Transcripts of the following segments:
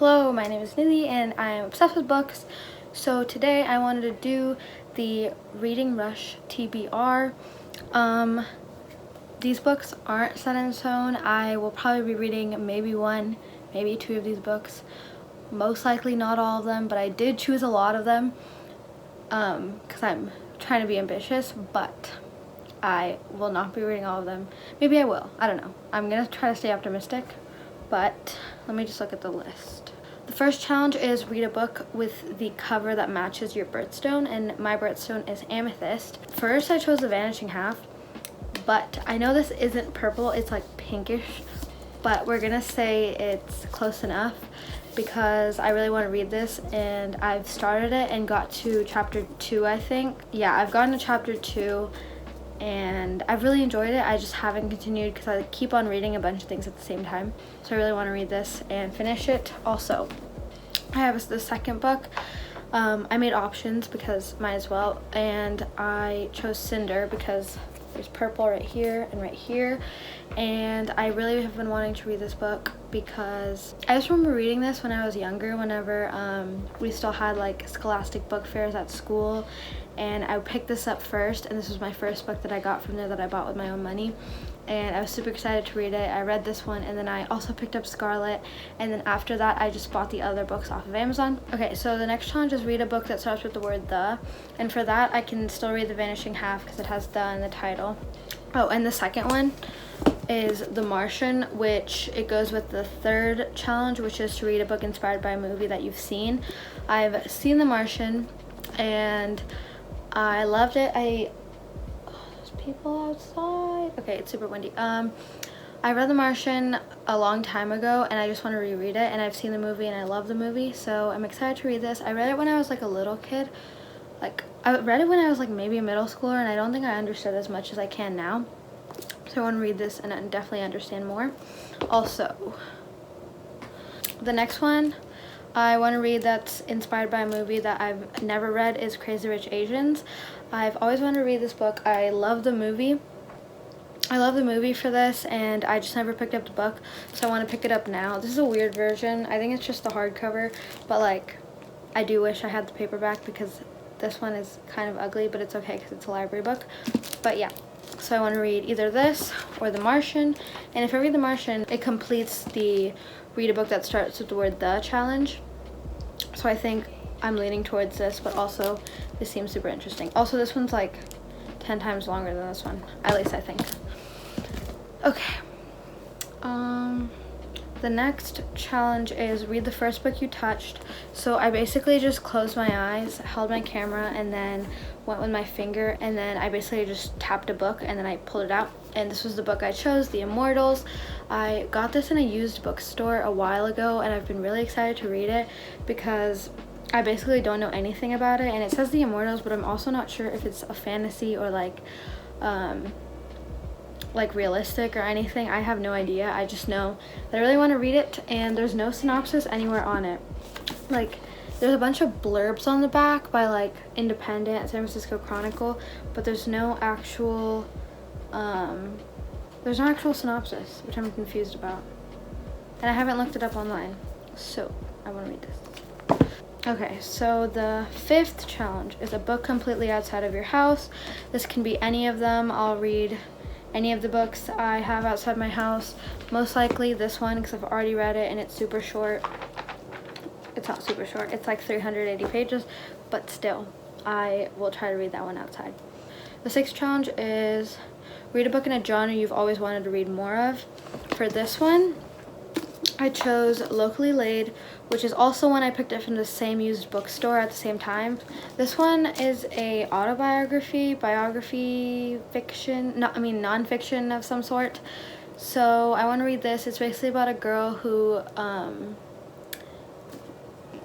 Hello, my name is Nili and I am obsessed with books. So today I wanted to do the Reading Rush TBR. These books aren't set in stone. I will probably be reading maybe one, maybe two of these books. Most likely not all of them, but I did choose a lot of them because I'm trying to be ambitious, but I will not be reading all of them. Maybe I will. I don't know. I'm going to try to stay optimistic, but let me just look at the list. The first challenge is read a book with the cover that matches your birthstone, and my birthstone is amethyst. First I chose The Vanishing Half, but I know this isn't purple, it's like pinkish, but we're gonna say it's close enough because I really want to read this and I've started it and got to chapter 2, I think. Yeah, I've gotten to chapter 2 and I've really enjoyed it. I just haven't continued because I keep on reading a bunch of things at the same time. So I really want to read this and finish it. Also, I have the second book. I made options because might as well, and I chose Cinder because there's purple right here and right here, and I really have been wanting to read this book because I just remember reading this when I was younger, whenever we still had like scholastic book fairs at school, and I picked this up first, and this was my first book that I got from there that I bought with my own money, and I was super excited to read it. I read this one, and then I also picked up Scarlet, and then after that I just bought the other books off of Amazon. Okay, so the next challenge is read a book that starts with the word the, and for that I can still read The Vanishing Half because it has the in the title. Oh, and the second one is The Martian, which it goes with the third challenge, which is to read a book inspired by a movie that you've seen. I've seen The Martian and I loved it. There's people outside. Okay, it's super windy. I read The Martian a long time ago and I just want to reread it, and I've seen the movie and I love the movie, so I'm excited to read this. I read it when I was like a little kid. Like, I read it when I was like maybe a middle schooler, and I don't think I understood as much as I can now. So I want to read this and definitely understand more. Also, the next one I want to read that's inspired by a movie that I've never read is Crazy Rich Asians. I've always wanted to read this book. I love the movie. I love the movie for this, and I just never picked up the book, so I want to pick it up now. This is a weird version. I think it's just the hardcover, but like, I do wish I had the paperback because this one is kind of ugly, but it's okay because it's a library book. But yeah, so I want to read either this or The Martian, and if I read The Martian, it completes the read a book that starts with the word the challenge. So I think I'm leaning towards this, but also this seems super interesting. Also, this one's like 10 times longer than this one, at least I think. Okay. The next challenge is read the first book you touched. So I basically just closed my eyes, held my camera, and then went with my finger, and then I basically just tapped a book and then I pulled it out, and this was the book I chose, The Immortals. I got this in a used bookstore a while ago, and I've been really excited to read it because I basically don't know anything about it, and it says The Immortals, but I'm also not sure if it's a fantasy or like realistic or anything. I have no idea. I just know that I really want to read it, and there's no synopsis anywhere on it. Like, there's a bunch of blurbs on the back by like Independent, San Francisco Chronicle, but there's no actual synopsis, which I'm confused about, and I haven't looked it up online, so I want to read this. Okay, so the fifth challenge is a book completely outside of your house. This can be any of them. I'll read any of the books I have outside my house. Most likely this one because I've already read it and it's super short. It's not super short, it's like 380 pages, but still, I will try to read that one outside. The sixth challenge is read a book in a genre you've always wanted to read more of. For this one, I chose Locally Laid, which is also one I picked up from the same used bookstore at the same time. This one is a autobiography, biography, fiction, non-fiction of some sort. So I want to read this. It's basically about a girl who,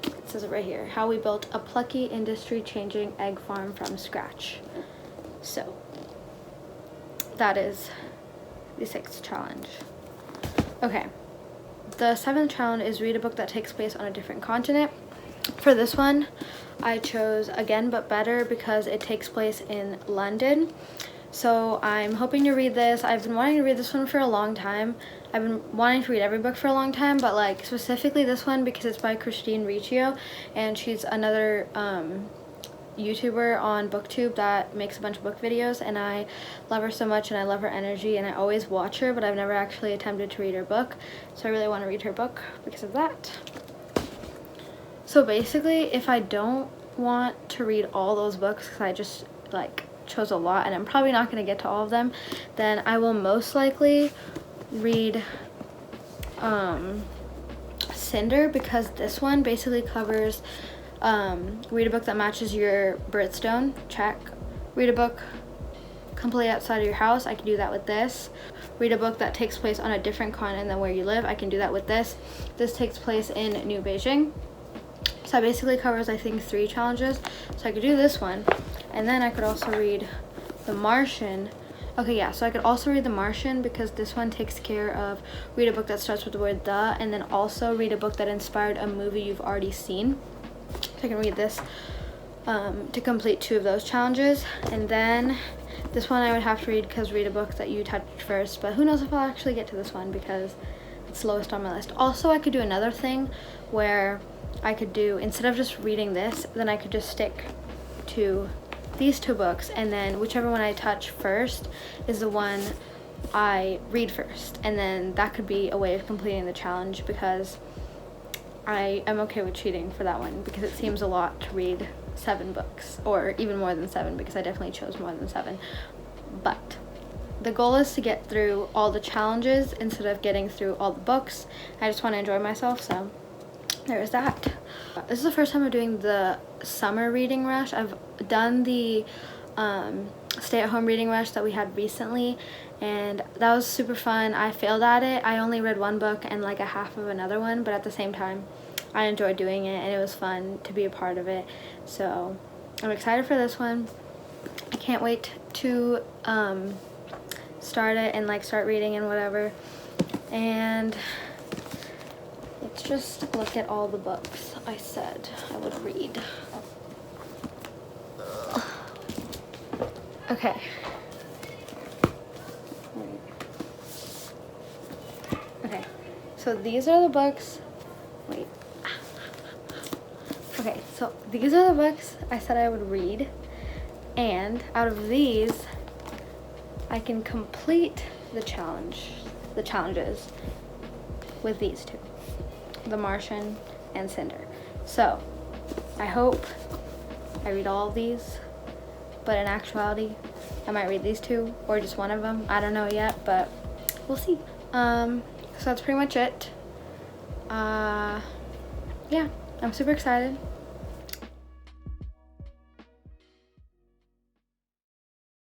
it says it right here, how we built a plucky industry-changing egg farm from scratch. So that is the sixth challenge. Okay. The seventh challenge is read a book that takes place on a different continent. For this one, I chose Again But Better because it takes place in London. So I'm hoping to read this. I've been wanting to read this one for a long time. I've been wanting to read every book for a long time, but like specifically this one because it's by Christine Riccio, and she's another YouTuber on BookTube that makes a bunch of book videos, and I love her so much and I love her energy, and I always watch her, but I've never actually attempted to read her book, so I really want to read her book because of that. So basically, if I don't want to read all those books because I just like chose a lot and I'm probably not going to get to all of them, then I will most likely read Cinder, because this one basically covers read a book that matches your birthstone, check. Read a book completely outside of your house, I can do that with this. Read a book that takes place on a different continent than where you live, I can do that with this. This takes place in New Beijing. So it basically covers, I think, 3 challenges. So I could do this one, and then I could also read The Martian. Okay, yeah, so I could also read The Martian because this one takes care of read a book that starts with the word the, and then also read a book that inspired a movie you've already seen. So I can read this to complete 2 of those challenges. And then this one I would have to read because read a book that you touched first, but who knows if I'll actually get to this one because it's lowest on my list. Also, I could do another thing where I could do, instead of just reading this, then I could just stick to these 2 books, and then whichever one I touch first is the one I read first, and then that could be a way of completing the challenge, because I am okay with cheating for that one because it seems a lot to read 7 books, or even more than 7 because I definitely chose more than 7. But the goal is to get through all the challenges instead of getting through all the books. I just want to enjoy myself, so there's that. This is the first time I'm doing the summer reading rush. I've done the stay-at-home reading rush that we had recently, and that was super fun. I failed at it. I only read 1 book and like a half of another one, but at the same time I enjoyed doing it and it was fun to be a part of it. So I'm excited for this one. I can't wait to start it and like start reading and whatever. And let's just look at all the books I said I would read. Okay. Okay, so these are the books. Wait. Okay, so these are the books I said I would read. And out of these, I can complete the challenges with these 2. The Martian and Cinder. So I hope I read all of these, but in actuality I might read these 2 or just one of them. I don't know yet, but we'll see. So that's pretty much it. Yeah, I'm super excited.